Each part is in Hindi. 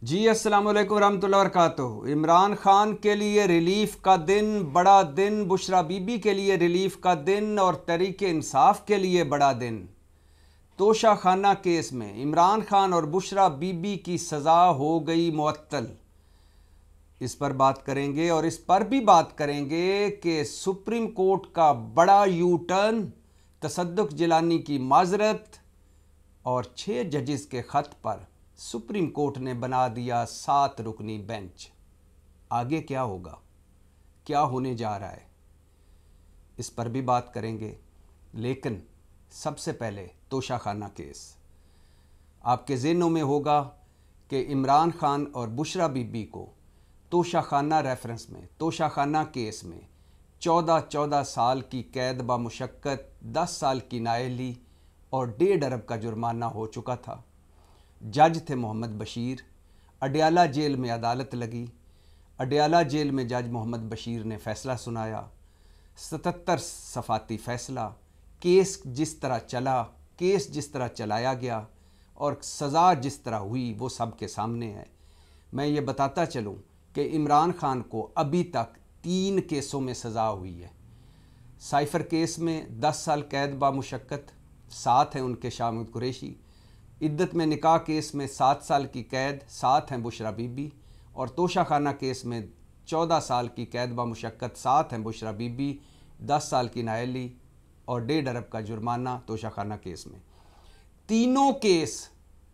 जी अस्सलाम वालेकुम रहमतुल्लाहि व बरकातुहू। इमरान खान के लिए रिलीफ का दिन, बड़ा दिन। बुशरा बीबी के लिए रिलीफ का दिन और तहरीक इंसाफ के लिए बड़ा दिन। तोशा खाना केस में इमरान खान और बुशरा बीबी की सज़ा हो गई मुअत्तल। इस पर बात करेंगे और इस पर भी बात करेंगे कि सुप्रीम कोर्ट का बड़ा यू टर्न, तसद्दुक जिलानी की माजरत और 6 जजेस के ख़त पर सुप्रीम कोर्ट ने बना दिया 7 रुकनी बेंच। आगे क्या होगा, क्या होने जा रहा है, इस पर भी बात करेंगे। लेकिन सबसे पहले तोशा खाना केस। आपके ज़हनों में होगा कि इमरान खान और बुशरा बीबी को तोशा खाना रेफरेंस में, तोशा खाना केस में 14 साल की कैद बामुशक्कत, 10 साल की नाअहली और 1.5 अरब का जुर्माना हो चुका था। जज थे मोहम्मद बशीर। अडयाला जेल में अदालत लगी। अडयाला जेल में जज मोहम्मद बशीर ने फ़ैसला सुनाया। 77 सफ़ाती फ़ैसला। केस जिस तरह चला, केस जिस तरह चलाया गया और सज़ा जिस तरह हुई वो सब के सामने है। मैं ये बताता चलूँ कि इमरान खान को अभी तक 3 केसों में सज़ा हुई है। साइफ़र केस में 10 साल कैद बामुशक्कत, 7 हैं उनके शामिद कुरैशी। इद्दत में निकाह केस में 7 साल की कैद, 7 हैं बुशरा बीबी। और तोशा खाना केस में 14 साल की कैद बामुशक्कत, 7 हैं बुशरा बीबी, 10 साल की नाअहली और 1.5 अरब का जुर्माना तोशा खाना केस में। तीनों केस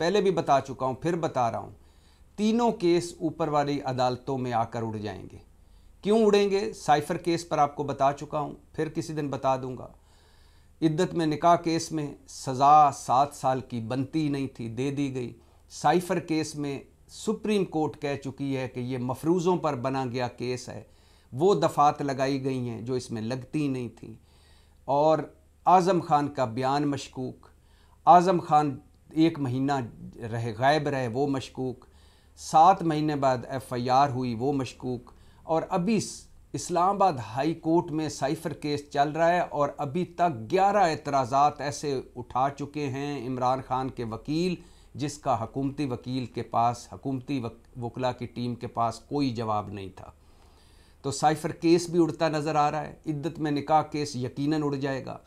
पहले भी बता चुका हूँ, फिर बता रहा हूँ, तीनों केस ऊपर वाली अदालतों में आकर उड़ जाएंगे। क्यों उड़ेंगे? साइफ़र केस पर आपको बता चुका हूँ, फिर किसी दिन बता दूंगा। इद्दत में निकाह केस में सज़ा 7 साल की बनती नहीं थी, दे दी गई। साइफ़र केस में सुप्रीम कोर्ट कह चुकी है कि ये मफरूज़ों पर बना गया केस है, वो दफ़ात लगाई गई हैं जो इसमें लगती नहीं थी। और आज़म खान का बयान मशकूक, आज़म खान 1 महीना गायब रहे, वो मशकूक। 7 महीने बाद FIR हुई, वो मशकूक। और अभी इस्लामाबाद हाई कोर्ट में साइफ़र केस चल रहा है और अभी तक 11 एतराज़ात ऐसे उठा चुके हैं इमरान खान के वकील, जिसका हुकूमती वकील के पास, हुकूमती वकला की टीम के पास कोई जवाब नहीं था। तो साइफ़र केस भी उड़ता नज़र आ रहा है। इद्दत में निकाह केस यकीनन उड़ जाएगा।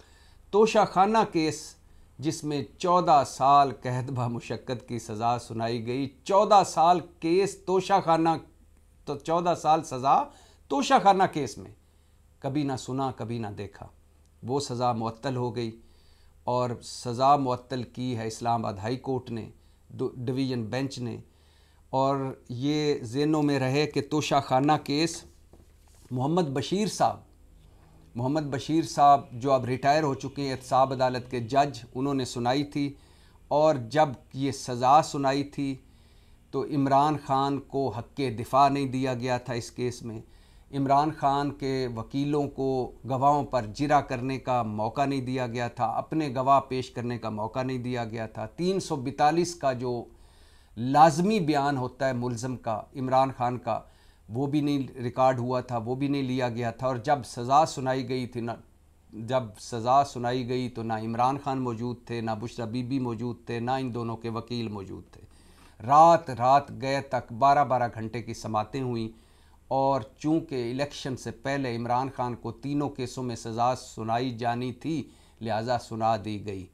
तोशा खाना केस जिसमें 14 साल कैद बामुशक्कत की सज़ा सुनाई गई, 14 साल केस तोशा खाना, तो 14 साल सज़ा तोशा खाना केस में, कभी ना सुना कभी ना देखा। वो सज़ा मुअत्तल हो गई और सज़ा मुअत्तल की है इस्लामाबाद हाई कोर्ट ने, डिवीज़न बेंच ने। और ये ज़हनों में रहे कि तोशा खाना केस मोहम्मद बशीर साहब जो अब रिटायर हो चुके हैं, एहतसाब अदालत के जज, उन्होंने सुनाई थी। और जब ये सज़ा सुनाई थी तो इमरान खान को हक़ दिफ़ा नहीं दिया गया था इस केस में। इमरान खान के वकीलों को गवाहों पर जिरा करने का मौका नहीं दिया गया था, अपने गवाह पेश करने का मौका नहीं दिया गया था। 342 का जो लाजमी बयान होता है मुल्ज़म का, इमरान खान का, वो भी नहीं रिकॉर्ड हुआ था, वो भी नहीं लिया गया था। और जब सज़ा सुनाई गई थी तो ना इमरान खान मौजूद थे, ना बुशरा बीबी मौजूद थे, ना इन दोनों के वकील मौजूद थे। रात गए तक 12-12 घंटे की समातें हुई। और चूँकि इलेक्शन से पहले इमरान खान को तीनों केसों में सज़ा सुनाई जानी थी, लिहाजा सुना दी गई।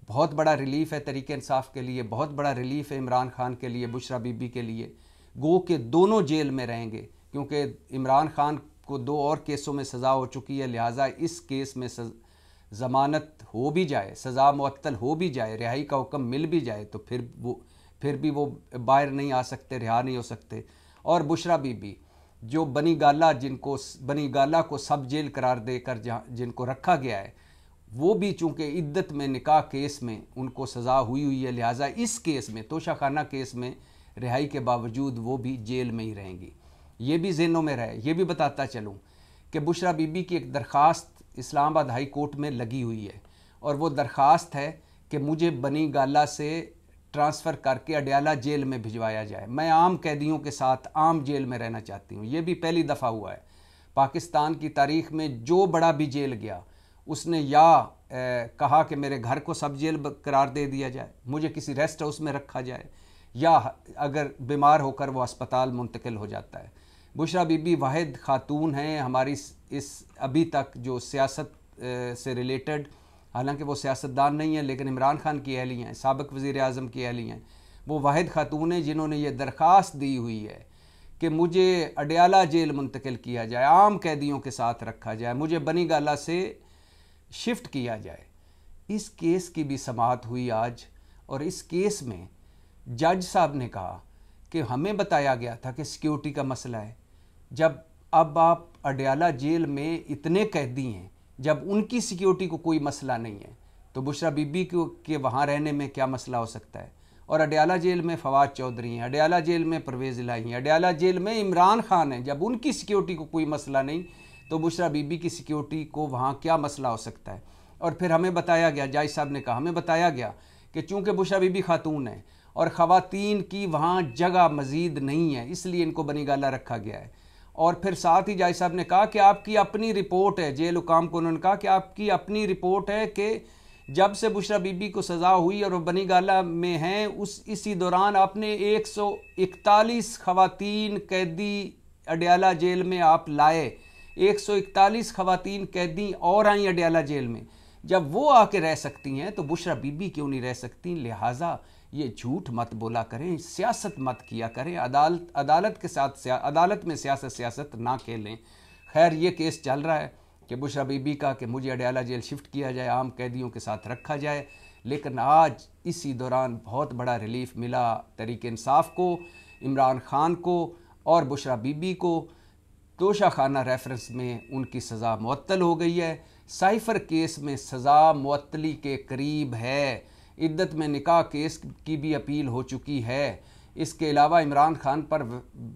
बहुत बड़ा रिलीफ़ है तहरीक इंसाफ के लिए, बहुत बड़ा रिलीफ़ है इमरान खान के लिए, बुशरा बीबी के लिए। गो के दोनों जेल में रहेंगे क्योंकि इमरान खान को 2 और केसों में सज़ा हो चुकी है। लिहाजा इस केस में ज़मानत हो भी जाए, सज़ा मुअत्तल हो भी जाए, रिहाई का हुक्म मिल भी जाए, तो फिर भी वो बाहर नहीं आ सकते, रिहा नहीं हो सकते। और बुशरा बीबी जो बनी गाला को सब जेल करार देकर जिनको रखा गया है, वो भी चूँकि इद्दत में निकाह केस में उनको सज़ा हुई है, लिहाजा इस केस में, तोशा खाना केस में, रिहाई के बावजूद वो भी जेल में ही रहेंगी। ये भी ज़हनों में रहे। ये भी बताता चलूँ कि बुशरा बीबी की एक दरख्वास्त इस्लामाबाद हाई कोर्ट में लगी हुई है और वो दरख्वास्त है कि मुझे बनी गाला से ट्रांसफ़र करके अडयाला जेल में भिजवाया जाए। मैं आम कैदियों के साथ आम जेल में रहना चाहती हूँ। ये भी पहली दफ़ा हुआ है पाकिस्तान की तारीख़ में। जो बड़ा भी जेल गया उसने कहा कि मेरे घर को सब जेल करार दे दिया जाए, मुझे किसी रेस्ट हाउस में रखा जाए, या अगर बीमार होकर वो अस्पताल मुंतकिल हो जाता है। बुशरा बीबी वाहिद खातून हैं हमारी इस अभी तक जो सियासत से रिलेटेड, हालांकि वो सियासतदान नहीं है लेकिन इमरान खान की अहली हैं, साबिक़ वज़ीर आज़म की अहली हैं, वो वाहिद खातून हैं जिन्होंने ये दरख्वास्त दी हुई है कि मुझे अडयाला जेल मुंतकिल किया जाए, आम कैदियों के साथ रखा जाए, मुझे बनी गाला से शिफ्ट किया जाए। इस केस की भी समाअत हुई आज, और इस केस में जज साहब ने कहा कि हमें बताया गया था कि सिक्योरिटी का मसला है। जब अब आप अडयाला जेल में इतने कैदी हैं, जब उनकी सिक्योरिटी को कोई मसला नहीं है, तो बुशरा बीबी के वहाँ रहने में क्या मसला हो सकता है। और अडयाला जेल में फवाद चौधरी हैं, अडयाला जेल में परवेज़ इलाही हैं, अडयाला जेल में इमरान खान हैं। जब उनकी सिक्योरिटी को कोई मसला नहीं, तो बुशरा बीबी की सिक्योरिटी को वहाँ क्या मसला हो सकता है। और फिर हमें बताया गया, जज साहब ने कहा, हमें बताया गया कि चूँकि बुशरा बीबी खातून है और ख़वातीन की वहाँ जगह मज़ीद नहीं है, इसलिए इनको बनी गाला रखा गया है। और फिर साथ ही जज साहब ने कहा कि आपकी अपनी रिपोर्ट है, जेल हुकाम को उन्होंने कहा कि आपकी अपनी रिपोर्ट है कि जब से बुशरा बीबी को सज़ा हुई और वो बनी गाला में हैं, इसी दौरान आपने 141 ख़वातीन कैदी अडयाला जेल में आप लाए। 141 ख़वातीन कैदी और आई अडयाला जेल में। जब वो आके रह सकती हैं तो बुशरा बीबी क्यों नहीं रह सकती। लिहाजा ये झूठ मत बोला करें, सियासत मत किया करें, अदालत के साथ अदालत में सियासत ना खेलें। खैर, ये केस चल रहा है कि बुशरा बीबी का कि मुझे अडयाला जेल शिफ्ट किया जाए, आम कैदियों के साथ रखा जाए। लेकिन आज इसी दौरान बहुत बड़ा रिलीफ मिला तहरीक इंसाफ को, इमरान खान को और बुशरा बीबी को। तोशाखाना रेफरेंस में उनकी सज़ा मुअत्तल हो गई है। साइफ़र केस में सज़ा मुअत्तली के करीब है। इद्दत में निकाह केस की भी अपील हो चुकी है। इसके अलावा इमरान खान पर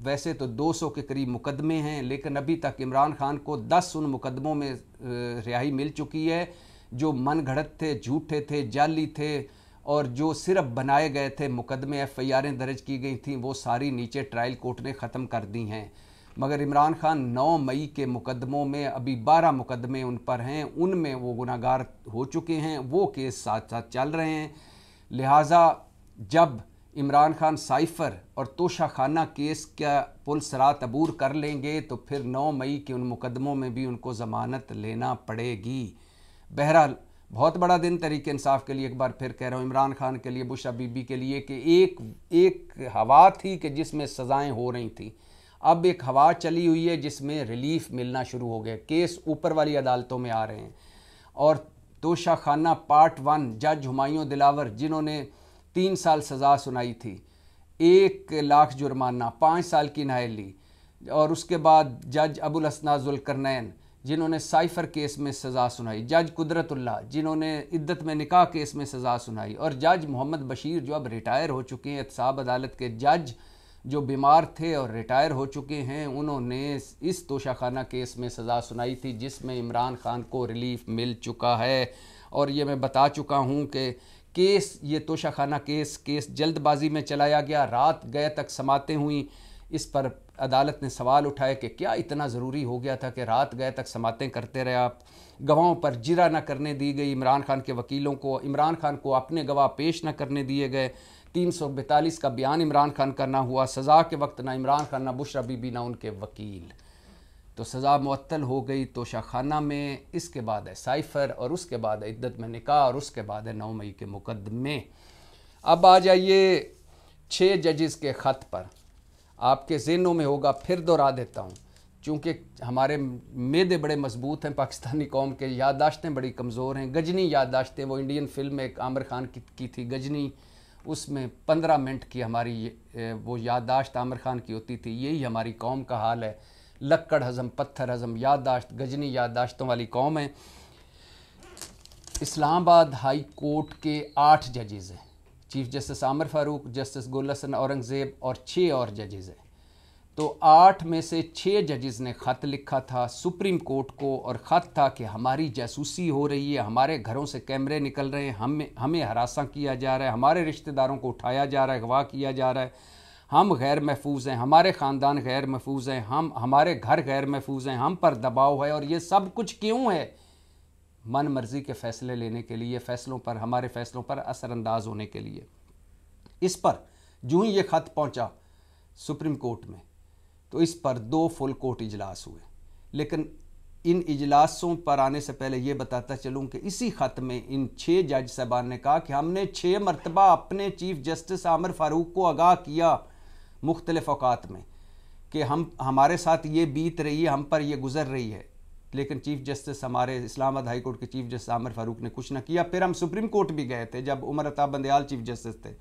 वैसे तो 200 के करीब मुकदमे हैं, लेकिन अभी तक इमरान खान को 10 उन मुकदमों में रिहाई मिल चुकी है जो मन घड़त थे, झूठे थे, जाली थे, और जो सिर्फ बनाए गए थे मुकदमे, FIR दर्ज की गई थी, वो सारी नीचे ट्रायल कोर्ट ने ख़त्म कर दी हैं। मगर इमरान खान 9 मई के मुकदमों में अभी 12 मुकदमे उन पर हैं, उनमें वो गुनाहगार हो चुके हैं, वो केस साथ साथ चल रहे हैं। लिहाजा जब इमरान खान साइफ़र और तोशाखाना केस का पुल सरात अबूर कर लेंगे तो फिर 9 मई के उन मुकदमों में भी उनको ज़मानत लेना पड़ेगी। बहरहाल बहुत बड़ा दिन तहरीक इंसाफ के लिए, एक बार फिर कह रहा हूँ, इमरान खान के लिए, बुशरा बीबी के लिए कि एक हवा थी कि जिसमें सज़ाएँ हो रही थी। अब एक हवा चली हुई है जिसमें रिलीफ मिलना शुरू हो गया, केस ऊपर वाली अदालतों में आ रहे हैं। और तोशाखाना पार्ट 1 जज हुमायूं दिलावर, जिन्होंने 3 साल सज़ा सुनाई थी, 1 लाख जुर्माना, 5 साल की नाअहली, और उसके बाद जज अबुल हसना ज़ुल्करनैन जिन्होंने साइफ़र केस में सज़ा सुनाई, जज कुदरतुल्लाह जिन्होंने इद्दत में निकाह केस में सज़ा सुनाई, और जज मोहम्मद बशीर जो अब रिटायर हो चुके हैं, एहतसाब अदालत के जज जो बीमार थे और रिटायर हो चुके हैं, उन्होंने इस तोशाखाना केस में सज़ा सुनाई थी जिसमें इमरान खान को रिलीफ मिल चुका है। और ये मैं बता चुका हूँ कि ये तोशाखाना केस जल्दबाजी में चलाया गया, रात गए तक समातें हुई। इस पर अदालत ने सवाल उठाए कि क्या इतना ज़रूरी हो गया था कि रात गए तक समातें करते रहे आप। गवाहों पर जिरा न करने दी गई इमरान खान के वकीलों को, इमरान खान को अपने गवाह पेश न करने दिए गए, 342 का बयान इमरान खान का ना हुआ, सज़ा के वक्त ना इमरान खान, ना बुशरा बीबी, ना उनके वकील। तो सज़ा मुअत्तल हो गई तोशाखाना में। इसके बाद है साइफ़र, और उसके बाद है इद्दत में निकाह, और उसके बाद है 9 मई के मुकदमे। अब आ जाइए 6 जजेस के ख़त पर। आपके ज़हनों में होगा, फिर दोहरा देता हूँ, चूँकि हमारे मेदे बड़े मजबूत हैं, पाकिस्तानी कौम के याददाश्तें बड़ी कमज़ोर हैं। गजनी याददाश्तें, वो इंडियन फिल्म एक आमिर खान की थी गजनी, उसमें 15 मिनट की हमारी वो याददाश्त आमिर खान की होती थी। यही हमारी कौम का हाल है, लक्कड़ हज़म, पत्थर हज़म, याददाश्त, गजनी याददाश्तों वाली कौम है। इस्लामाबाद हाई कोर्ट के 8 जजेज़ हैं, chief justice Aamir Farooq, justice गुल हसन औरंगज़ेब और 6 और जजेज़ हैं। तो 8 में से 6 जजेस ने ख़त लिखा था सुप्रीम कोर्ट को, और ख़त था कि हमारी जासूसी हो रही है, हमारे घरों से कैमरे निकल रहे हैं, हमें हरासा किया जा रहा है, हमारे रिश्तेदारों को उठाया जा रहा है, अगवा किया जा रहा है, हम गैर महफूज हैं, हमारे ख़ानदान गैर महफूज हैं, हमारे घर गैर महफूज हैं, हम पर दबाव है। और ये सब कुछ क्यों है? मन मर्ज़ी के फ़ैसले लेने के लिए, हमारे फ़ैसलों पर असरअंदाज होने के लिए। इस पर जो ही ये ख़त पहुंचा सुप्रीम कोर्ट में तो इस पर 2 फुल कोर्ट इजलास हुए। लेकिन इन इजलासों पर आने से पहले ये बताता चलूँ कि इसी ख़त में इन 6 जज साहबान ने कहा कि हमने 6 मरतबा अपने चीफ जस्टिस आमिर फ़ारूक को आगाह किया मुख्तलिफ़ औक़ात में कि हमारे साथ ये बीत रही है, हम पर ये गुज़र रही है, लेकिन चीफ जस्टिस हमारे इस्लामाबाद हाई कोर्ट के चीफ जस्टिस आमिर फ़ारूक ने कुछ ना किया। फिर हम सुप्रीम कोर्ट भी गए थे, जब उमर अता बंदयाल चीफ जस्टिस थे,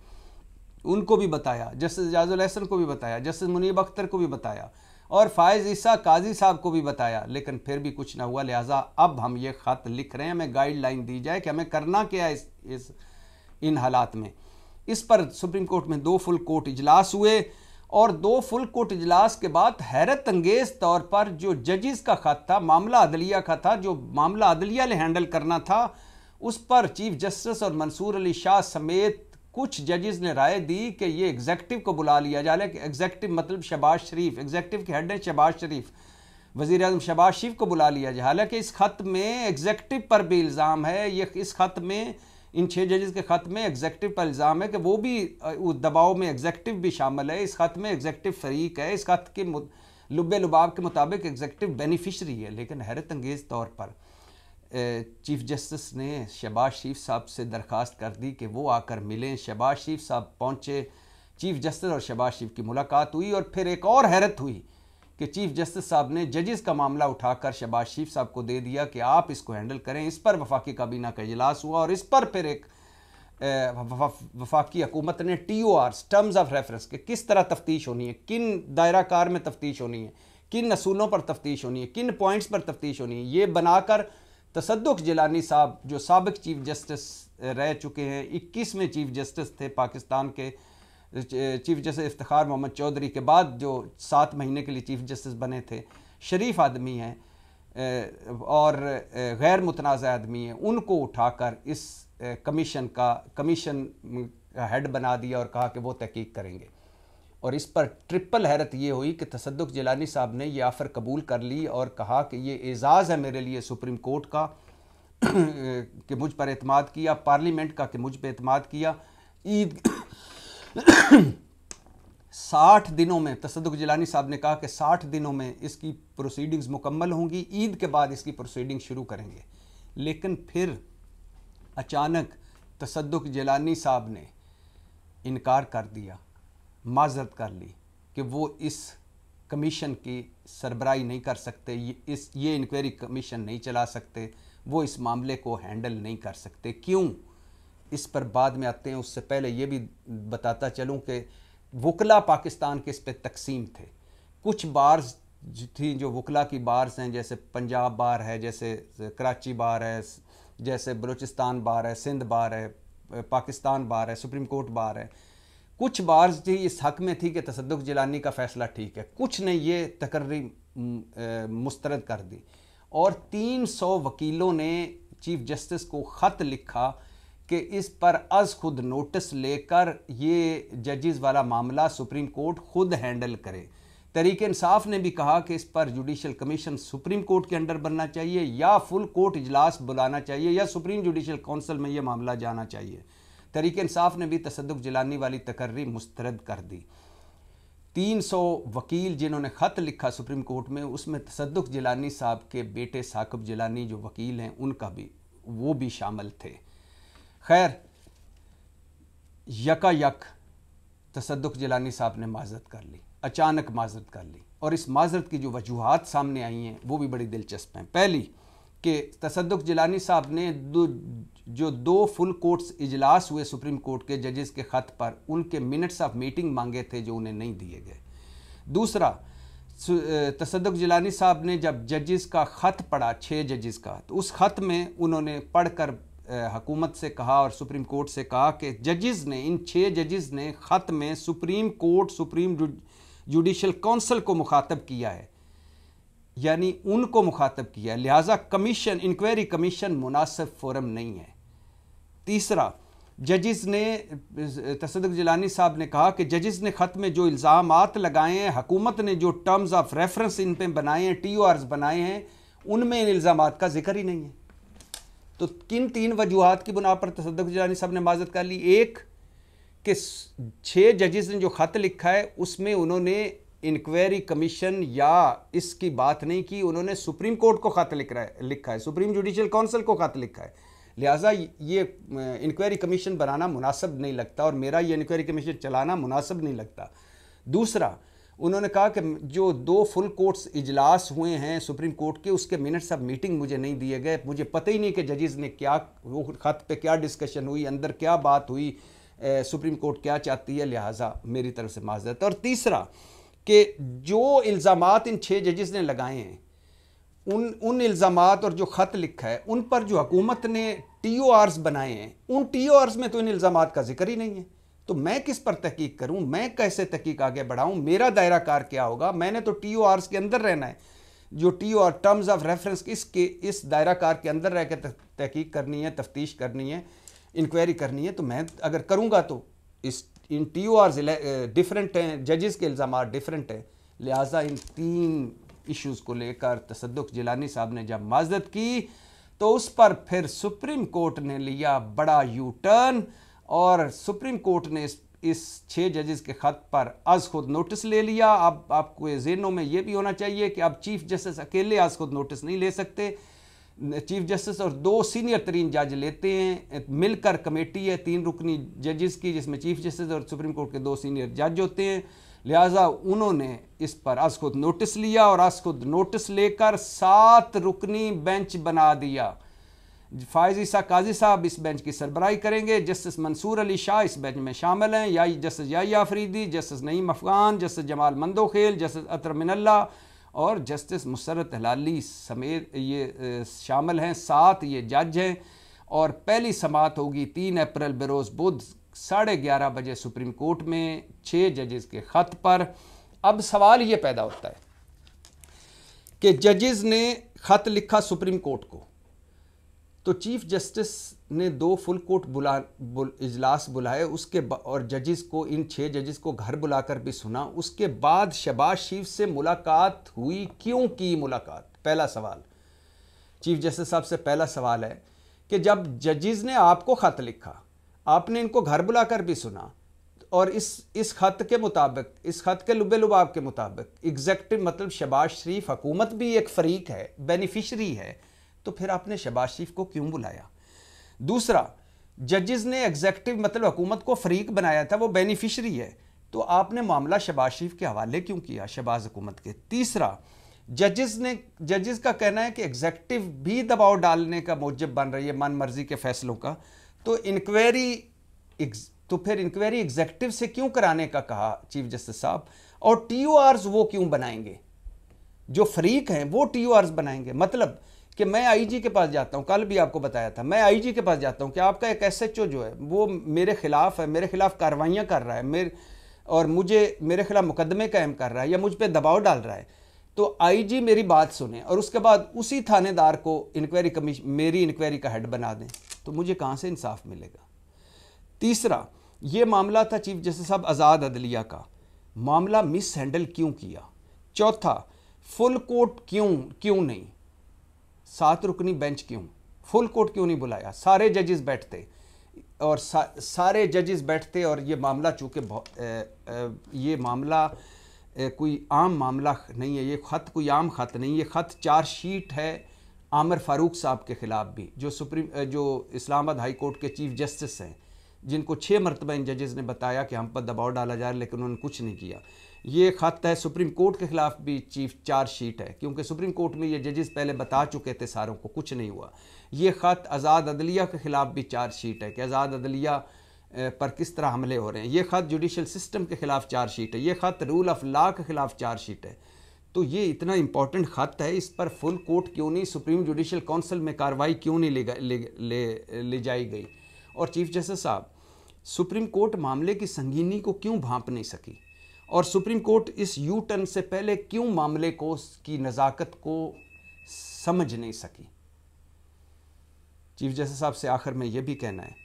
उनको भी बताया, जस्टिस एजाजुल एहसन को भी बताया, जस्टिस मुनीब अख्तर को भी बताया और फ़ायज़ ईसा काजी साहब को भी बताया, लेकिन फिर भी कुछ ना हुआ। लिहाजा अब हम ये ख़त लिख रहे हैं, हमें गाइडलाइन दी जाए कि हमें करना क्या है इन हालात में। इस पर सुप्रीम कोर्ट में 2 फुल कोर्ट इजलास हुए और 2 फुल कोर्ट इजलास के बाद हैरत अंगेज़ तौर पर जो जजेस का ख़त था, मामला अदलिया का था, जो मामला अदलिया ने हैंडल करना था, उस पर चीफ जस्टिस और मंसूर अली शाह समेत कुछ जजेस ने राय दी कि ये एग्जेक्टिव को बुला लिया जाए। कि एग्जेक्टिव मतलब शहबाज शरीफ, एग्जेक्टिव के हेड है शहबाज शरीफ, वज़ीर आज़म शहबाज शरीफ को बुला लिया जाए। हालांकि इस खत में एग्जेक्टिव पर भी इल्ज़ाम है, ये इस खत में इन 6 जजेस के खत में एग्जेक्टिव पर इल्ज़ाम है कि वो भी उस दबाव में एग्जेक्टिव भी शामिल है। इस खत में एग्जेक्टिव फरीक है, इस खत के लुब्बे लुबाब के मुताबिक एग्जेक्टिव बेनिफिशरी है। लेकिन हैरत अंगेज़ तौर पर चीफ जस्टिस ने शहबाज शरीफ साहब से दरख्वास्त कर दी कि वो आकर मिलें। शहबाज शरीफ साहब पहुँचे, चीफ जस्टिस और शहबाज शरीफ की मुलाकात हुई और फिर एक और हैरत हुई कि चीफ जस्टिस साहब ने जजेस का मामला उठाकर शहबाज शरीफ साहब को दे दिया कि आप इसको हैंडल करें। इस पर वफाकी काबीना का इजलास हुआ और इस पर फिर एक वफाकी हुकूमत ने TORs, टर्म्स ऑफ रेफरेंस, के किस तरह तफ्तीश होनी है, किन दायरा कार में तफ्तीश होनी है, किन असूलों पर तफ्तीश होनी है, किन पॉइंट्स पर तफ्तीश होनी है, ये बनाकर तसद्दुक़ जिलानी साहब जो साबिक चीफ जस्टिस रह चुके हैं, 21वें चीफ जस्टिस थे पाकिस्तान के, चीफ जस्टिस इफ्तिखार मोहम्मद चौधरी के बाद जो 7 महीने के लिए चीफ जस्टिस बने थे, शरीफ आदमी हैं और गैर मुतनाज़ा आदमी हैं, उनको उठाकर इस कमीशन का हेड बना दिया और कहा कि वो तहकीक करेंगे। और इस पर ट्रिपल हैरत ये हुई कि तसद्दुक़ जिलानी साहब ने ये ऑफ़र कबूल कर ली और कहा कि ये एज़ाज़ है मेरे लिए सुप्रीम कोर्ट का कि मुझ पर एतमाद किया, पार्लियामेंट का कि मुझ पर एतमाद किया। ईद 60 दिनों में तसद्दुक़ जिलानी साहब ने कहा कि 60 दिनों में इसकी प्रोसीडिंग्स मुकम्मल होंगी, ईद के बाद इसकी प्रोसीडिंग शुरू करेंगे। लेकिन फिर अचानक तसद्दुक़ जिलानी साहब ने इनकार कर दिया, माज़रत कर ली कि वो इस कमीशन की सरबराही नहीं कर सकते, ये इंक्वायरी कमीशन नहीं चला सकते, वो इस मामले को हैंडल नहीं कर सकते। क्यों, इस पर बाद में आते हैं। उससे पहले ये भी बताता चलूँ कि वकला पाकिस्तान के इस पर तकसीम थे। कुछ बार्स थी जो वकला की बार्स हैं, जैसे पंजाब बार है, जैसे कराची बार है, जैसे बलूचिस्तान बार है, सिंध बार है, पाकिस्तान बार है, सुप्रीम कोर्ट बार है। कुछ बार्स थी इस हक में थी कि तसद्दुक़ जिलानी का फ़ैसला ठीक है, कुछ ने ये तकर्री मुस्तरद कर दी और 300 वकीलों ने चीफ जस्टिस को ख़त लिखा कि इस पर अज़ खुद नोटिस लेकर ये जजेस वाला मामला सुप्रीम कोर्ट खुद हैंडल करे। तहरीक इंसाफ ने भी कहा कि इस पर जुडिशल कमीशन सुप्रीम कोर्ट के अंडर बनना चाहिए या फुल कोर्ट इजलास बुलाना चाहिए या सुप्रीम जुडिशल काउंसिल में यह मामला जाना चाहिए। तहरीक इंसाफ ने भी तसद्दुक़ जिलानी वाली तकर्री मुस्तरद कर दी। 300 वकील जिन्होंने ख़त लिखा सुप्रीम कोर्ट में, उसमें तसद्दुक़ जिलानी साहब के बेटे साकिब जिलानी जो वकील हैं उनका भी, वो भी शामिल थे। खैर, यकायक तसद्दुक़ जिलानी साहब ने माज़रत कर ली, अचानक माज़रत कर ली और इस माज़रत की जो वजूहात सामने आई हैं वो भी बड़ी दिलचस्प हैं। पहली कि तसद्दुक़ जिलानी साहब ने जो 2 फुल कोर्ट्स इजलास हुए सुप्रीम कोर्ट के जजेस के ख़त पर, उनके मिनट्स ऑफ मीटिंग मांगे थे जो उन्हें नहीं दिए गए। दूसरा, तसद्दुक़ जिलानी साहब ने जब जजेस का ख़त पढ़ा, 6 जजेस का, तो उस ख़त में उन्होंने पढ़कर हुकूमत से कहा और सुप्रीम कोर्ट से कहा कि जजेस ने, इन 6 जजेस ने ख़त में supreme court, supreme judicial council को मुखातब किया है, यानी उनको मुखातब किया है, लिहाजा कमीशन, इंक्वायरी कमीशन मुनासिब फोरम नहीं है। तीसरा, जजेस ने, तसद्दुक़ जिलानी साहब ने कहा कि जजेस ने ख़त में जो इल्ज़ामात लगाए हैं, हुकूमत ने जो टर्म्स ऑफ रेफरेंस इन पे बनाए हैं, TORs बनाए हैं, उनमें इन इल्ज़ामात का जिक्र ही नहीं है। तो किन 3 वजूहात की बुना पर तसद्दुक़ जिलानी साहब ने माज़रत कर ली? एक, कि 6 जजेस ने जो ख़त लिखा है उसमें उन्होंने इंक्वायरी कमीशन या इसकी बात नहीं की, उन्होंने सुप्रीम कोर्ट को ख़त लिखा है, सुप्रीम जुडिशल काउंसिल को ख़त लिखा है। लिहाजा ये इंक्वायरी कमीशन बनाना मुनासिब नहीं लगता और मेरा ये इंक्वायरी कमीशन चलाना मुनासिब नहीं लगता। दूसरा, उन्होंने कहा कि जो 2 फुल कोर्ट्स इजलास हुए हैं सुप्रीम कोर्ट के, उसके मिनट्स ऑफ मीटिंग मुझे नहीं दिए गए, मुझे पता ही नहीं कि जजेस ने क्या, वो ख़त पे क्या डिस्कशन हुई, अंदर क्या बात हुई, सुप्रीम कोर्ट क्या चाहती है, लिहाजा मेरी तरफ से माज़रत। और तीसरा कि जो इल्ज़ामात इन 6 जजेस ने लगाए हैं उन इल्ज़ामात और जो ख़त लिखा है उन पर जो हुकूमत ने TORs बनाए हैं, उन TORs में तो इन इल्ज़ामात का जिक्र ही नहीं है। तो मैं किस पर तहकीक करूं, मैं कैसे तहकीक आगे बढ़ाऊं, मेरा दायरा कार क्या होगा? मैंने तो TORs के अंदर रहना है, जो TOR टर्म्स ऑफ रेफरेंस इस दायरा कार के अंदर रह के तहकीक करनी है, तफ्तीश करनी है, इंक्वायरी करनी है। तो मैं अगर करूँगा तो इन TORs डिफरेंट हैं, जजेस के इल्ज़ामात डिफरेंट हैं, लिहाजा इन 3 इश्यूज़ को लेकर तसद्दुक़ जिलानी साहब ने जब माज़रत की तो उस पर फिर सुप्रीम कोर्ट ने लिया बड़ा यू टर्न और सुप्रीम कोर्ट ने इस 6 जजेस के ख़त पर आज खुद नोटिस ले लिया। अब आपको ज़हनों में ये भी होना चाहिए कि अब चीफ जस्टिस अकेले आज खुद नोटिस नहीं ले सकते, चीफ जस्टिस और 2 सीनियर तरीन जज लेते हैं, मिलकर कमेटी है 3 रुकनी जजेस की, जिसमें चीफ जस्टिस और सुप्रीम कोर्ट के 2 सीनियर जज होते हैं। लिहाजा उन्होंने इस पर आज खुद नोटिस लिया और आज खुद नोटिस लेकर 7 रुकनी बेंच बना दिया। फ़ाइज़ ईसा काजी साहब इस बेंच की सरबराही करेंगे, जस्टिस मंसूर अली शाह इस बेंच में शामिल हैं, या justice Yahya Afridi, justice Naeem Afghan, justice Jamal Mandokhail, justice Athar Minallah और जस्टिस मुसर्रत हलाली समेत ये शामिल हैं। 7 ये जज हैं और पहली समाअत होगी 3 अप्रैल बरोज़ बुध 11:30 बजे सुप्रीम कोर्ट में 6 जजेस के ख़त पर। अब सवाल ये पैदा होता है कि जजेस ने ख़त लिखा सुप्रीम कोर्ट को, तो चीफ जस्टिस ने 2 फुल कोर्ट इजलास बुलाए, उसके और जजेस को, इन 6 जजेस को घर बुलाकर भी सुना। उसके बाद शहबाज शरीफ से मुलाकात हुई, क्यों की मुलाकात? पहला सवाल चीफ जस्टिस साहब से पहला सवाल है कि जब जजेस ने आपको ख़त लिखा, आपने इनको घर बुलाकर भी सुना और इस ख़त के मुताबिक, इस ख़त के लुबे लुबाब के मुताबिक एग्जेक्टिव मतलब शहबाज शरीफ हुकूमत भी एक फ़रीक है, बेनिफिशरी है, तो फिर आपने शहबाज शरीफ को क्यों बुलाया? दूसरा, जजेस ने एग्जेक्टिव मतलब हुकूमत को फ़रीक बनाया था, वो बेनिफिशरी है, तो आपने मामला शहबाज शरीफ के हवाले क्यों किया, शहबाज हुकूमत के? तीसरा, जजेस का कहना है कि एग्जेक्टिव भी दबाव डालने का मौजब बन रही है मन मर्जी के फैसलों का, तो फिर इंक्वायरी एग्जेक्टिव से क्यों कराने का कहा चीफ जस्टिस साहब? और TORs वो क्यों बनाएंगे? जो फरीक हैं वो TORs बनाएंगे। मतलब कि मैं IG के पास जाता हूं, कल भी आपको बताया था, मैं IG के पास जाता हूं कि आपका एक SHO जो है वो मेरे खिलाफ है, मेरे खिलाफ कार्रवाइयां कर रहा है, और मेरे खिलाफ मुकदमे कायम कर रहा है या मुझ पर दबाव डाल रहा है, तो IG मेरी बात सुने और उसके बाद उसी थानेदार को इंक्वायरी कमीशन, मेरी इंक्वायरी का हेड बना दें, तो मुझे कहाँ से इंसाफ मिलेगा? तीसरा, ये मामला था चीफ जस्टिस साहब आज़ाद अदलिया का, मामला मिस हैंडल क्यों किया? चौथा, फुल कोर्ट क्यों नहीं, 7 रुकनी बेंच क्यों, फुल कोर्ट क्यों नहीं बुलाया? सारे जजेस बैठते और सारे जजेस बैठते और ये मामला चूँकि ये मामला कोई आम मामला नहीं है, ये ख़त कोई आम ख़त नहीं, ये ख़त चार्जशीट है आमिर फ़ारूक साहब के ख़िलाफ़ भी, जो इस्लामाबाद हाई कोर्ट के चीफ जस्टिस हैं, जिनको 6 मरतबा इन जजेस ने बताया कि हम पर दबाव डाला जा रहा है, लेकिन उन्होंने कुछ नहीं किया। ये ख़त है सुप्रीम कोर्ट के ख़िलाफ़ भी चार्जशीट है, क्योंकि सुप्रीम कोर्ट में ये जजेस पहले बता चुके थे सारों को, कुछ नहीं हुआ। ये ख़त आज़ाद अदलिया के ख़िलाफ़ भी चार्जशीट है कि आज़ाद अदलिया पर किस तरह हमले हो रहे हैं। ये ख़त जुडिशल सिस्टम के ख़िलाफ़ चार्जशीट है, ये ख़त रूल ऑफ लॉ के ख़िलाफ़ चार्जशीट है। तो ये इतना इंपॉर्टेंट ख़त है, इस पर फुल कोर्ट क्यों नहीं, सुप्रीम जुडिशल काउंसिल में कार्रवाई क्यों नहीं ले जाई गई? और चीफ जस्टिस साहब, सुप्रीम कोर्ट मामले की संगीनी को क्यों भांप नहीं सकी? और सुप्रीम कोर्ट इस यू टर्न से पहले क्यों मामले को की नज़ाकत को समझ नहीं सकी? चीफ जस्टिस साहब से आखिर में यह भी कहना है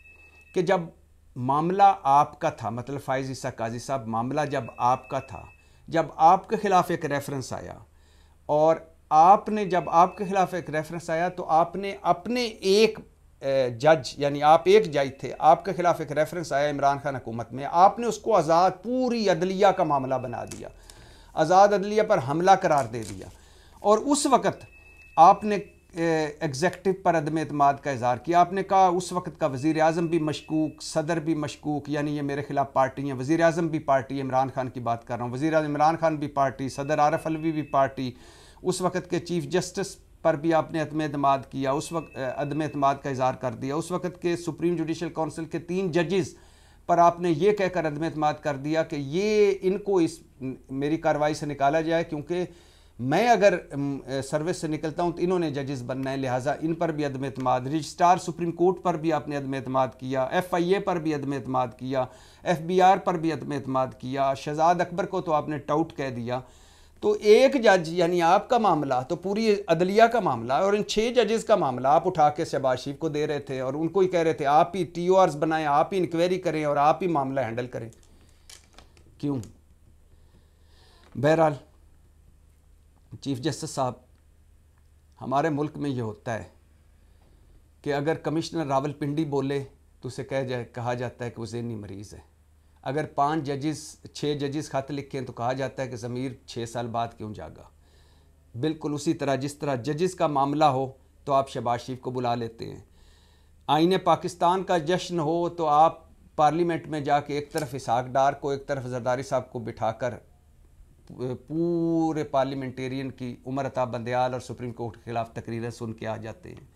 कि जब मामला आपका था, मतलब फ़ाइज़ ईसा काजी साहब, मामला जब आपका था, जब आपके ख़िलाफ़ एक रेफरेंस आया और जब आपके ख़िलाफ़ एक रेफरेंस आया तो आपने अपने एक जज यानी आप एक जज थे, आपके खिलाफ एक रेफरेंस आया इमरान खान हुकूमत में, आपने उसको आज़ाद पूरी अदलिया का मामला बना दिया, आज़ाद अदलिया पर हमला करार दे दिया। और उस वक़्त आपने एग्जेक्टिव पर अदम एतमाद का इज़हार किया। आपने कहा उस वक़्त का वज़ीर आज़म भी मशकूक, सदर भी मशकूक, यानी ये मेरे खिलाफ पार्टी हैं। वज़ीर आज़म भी पार्टी, इमरान खान की बात कर रहा हूँ, वज़ीर आज़म इमरान खान भी पार्टी, सदर आरफ अलवी भी पार्टी, उस वक़्त के चीफ जस्टिस पर भी आपने अदम एतमाद किया, उस वक्त अदम एतमाद का इज़हार कर दिया। उस वक़्त के सुप्रीम जुडिशल काउंसिल के 3 जजेस पर आपने ये कहकर अदम एतमाद कर दिया कि ये इनको इस मेरी कार्रवाई से निकाला जाए, क्योंकि मैं अगर सर्विस से निकलता हूँ तो इन्होंने जजेस बनना है, लिहाजा इन पर भी अदम एतमाद। रजिस्ट्रार सुप्रीम कोर्ट पर भी आपने अदम एतमाद किया, FIA पर भी अदम एतमाद किया, FBR पर भी अदम एतमाद किया, शहजाद अकबर को तो आपने टाउट कह दिया। तो एक जज यानी आपका मामला तो पूरी अदलिया का मामला, और इन 6 जजेस का मामला आप उठा के शहबाज शरीफ को दे रहे थे और उनको ही कह रहे थे आप ही TORs बनाएं, आप ही इंक्वायरी करें और आप ही मामला हैंडल करें। क्यों? बहरहाल चीफ जस्टिस साहब, हमारे मुल्क में ये होता है कि अगर कमिश्नर रावलपिंडी बोले तो उसे कहा जाता है कि वो ज़हनी मरीज़ है। अगर 6 जजेस खत लिखें तो कहा जाता है कि ज़मीर 6 साल बाद क्यों जागा। बिल्कुल उसी तरह जिस तरह जजेस का मामला हो तो आप शहबाज शरीफ को बुला लेते हैं, आईने पाकिस्तान का जश्न हो तो आप पार्लियामेंट में जाके एक तरफ इसहाक डार को, एक तरफ जरदारी साहब को बिठाकर पूरे पार्लियामेंटेरियन की उमर अता बंदयाल और सुप्रीम कोर्ट के खिलाफ तकरीरें सुन के आ जाते हैं।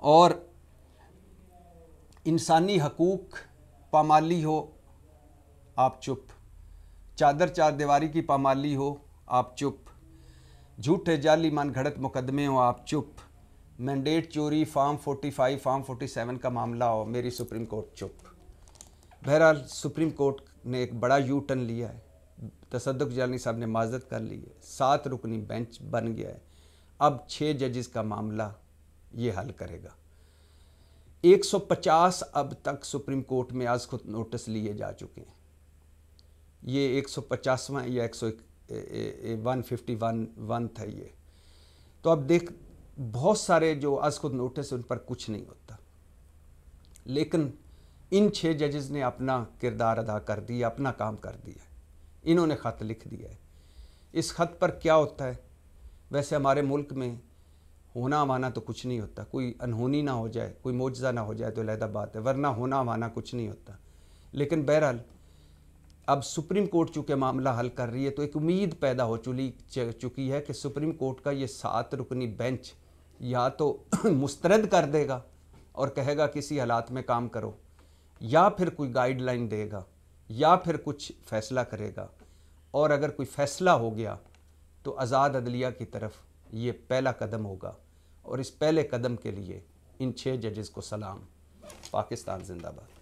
और इंसानी हकूक पामाली हो आप चुप, चादर चार दीवारी की पामाली हो आप चुप, झूठे जाली मन घड़त मुकदमे हो आप चुप, मैंडेट चोरी फार्म 45 फार्म 47 का मामला हो मेरी सुप्रीम कोर्ट चुप। बहरहाल सुप्रीम कोर्ट ने एक बड़ा यू टर्न लिया है, तसद्दुक जानी साहब ने माजरत कर ली है, 7 रुकनी बेंच बन गया है। अब 6 जजेस का मामला ये हल करेगा। 150 अब तक सुप्रीम कोर्ट में आज खुद नोटिस लिए जा चुके हैं। ये 150वां या 151 था ये। तो अब देख बहुत सारे जो आज खुद नोटिस उन पर कुछ नहीं होता, लेकिन इन 6 जजेस ने अपना किरदार अदा कर दिया, अपना काम कर दिया, इन्होंने ख़त लिख दिया है। इस ख़त पर क्या होता है? वैसे हमारे मुल्क में होना माना तो कुछ नहीं होता, कोई अनहोनी ना हो जाए, कोई मौजज़ा ना हो जाए तो अलहदा बात है, वरना होना माना कुछ नहीं होता। लेकिन बहरहाल अब सुप्रीम कोर्ट चूँकि मामला हल कर रही है तो एक उम्मीद पैदा हो चुकी है कि सुप्रीम कोर्ट का ये 7 रुकनी बेंच या तो मुस्तरद कर देगा और कहेगा किसी हालात में काम करो, या फिर कोई गाइडलाइन देगा, या फिर कुछ फ़ैसला करेगा। और अगर कोई फ़ैसला हो गया तो आज़ाद अदलिया की तरफ ये पहला कदम होगा, और इस पहले कदम के लिए इन 6 जजेस को सलाम। पाकिस्तान जिंदाबाद।